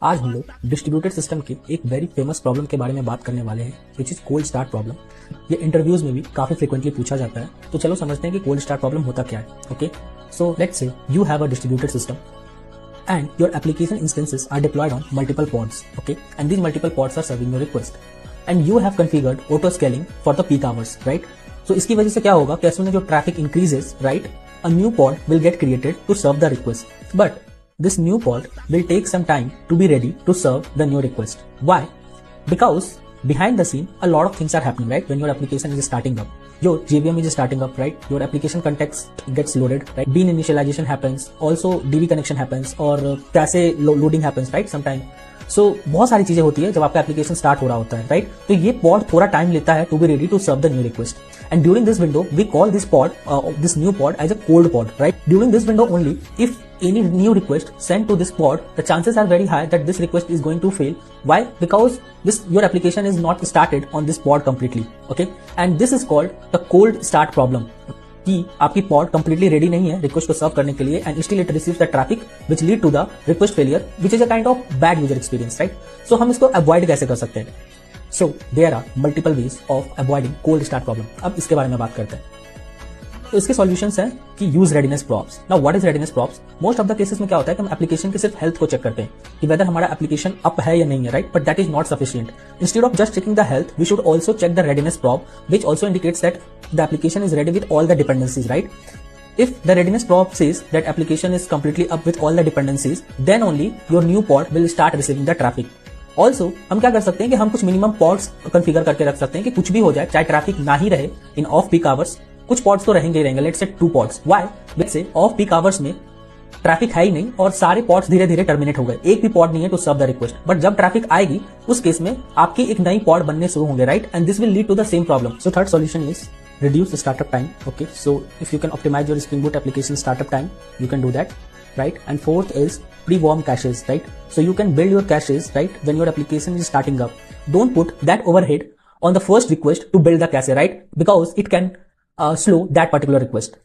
आज हम लोग डिस्ट्रीब्यूटेड सिस्टम के एक वेरी फेमस प्रॉब्लम के बारे में बात करने वाले हैं which is cold start problem. ये इंटरव्यूज में भी काफी फ्रिक्वेंटली पूछा जाता है, तो चलो समझते हैं कि कोल्ड स्टार्ट प्रॉब्लम होता क्या है। Okay, so let's say you have a distributed system and your application instances are deployed on multiple pods, okay, and these multiple pods are serving your request and you have configured auto scaling for the peak hours, right? So इसकी वजह से क्या होगा कि as soon as your traffic increases, right, a new pod will get created to serve the request, but this new pod will take some time to be ready to serve the new request. Why? Because behind the scene a lot of things are happening, right? When your application is starting up, your JVM is starting up, right? Your application context gets loaded, right? Bean initialization happens, also DB connection happens, और कैसे loading happens, right? Sometime. So बहुत सारी चीजें होती है जब आपका application start हो रहा होता है, राइट? तो ये पॉड थोड़ा टाइम लेता है to be ready to serve the new request, and during this window we call this pod, this new pod as a cold pod, right? During this window only, if any new request sent to this pod, the chances are very high that this request is going to fail. Why? Because your application is not started on this pod completely, okay? And this is called the cold start problem. कि आपकी pod completely ready नहीं है request को सर्व करने के लिए, and still it receives the traffic which lead to the request failure which is a kind of bad user experience, right? So हम इसको अवॉइड कैसे कर सकते हैं? So there are multiple ways of avoiding cold start problem. अब इसके बारे में बात करते हैं। तो इसके सॉल्यूशंस हैं कि use readiness props. Now what is readiness props? Most of the cases में क्या होता है कि हम एप्लीकेशन के सिर्फ हेल्थ को चेक करते हैं कि वेदर हमारा एप्लीकेशन अप है या नहीं है, right? But that is not sufficient. Instead of just checking the health, we should also check the readiness probe which also indicates that the application is ready with all the dependencies, right? If the readiness prop says that application is completely up with all the dependencies, then only your new pod will start receiving the traffic. Also, हम क्या कर सकते हैं कि हम कुछ minimum pods configure करके रख सकते हैं कि कुछ भी हो जाए, चाहे ट्रैफिक ना ही रहे इन ऑफ पीक आवर्स, कुछ pods तो रहेंगे ही रहेंगे। Let's say 2 pods. Why? Let's say off peak hours में ट्रैफिक है ही नहीं और सारे पॉड्स धीरे धीरे टर्मिनेट हो गए, एक भी पॉड नहीं है to serve the request. But जब ट्रैफिक आएगी उस केस में आपकी एक नई पॉड बनने शुरू होंगे, right? And this will lead to the same problem. So third solution is reduce the startup time. Okay, so if you can optimize your Spring Boot application startup time, you can do that, right? And fourth is pre-warm caches, right? So you can build your caches, right, when your application is starting up. Don't put that overhead on the first request to build the cache, right? Because it can slow that particular request.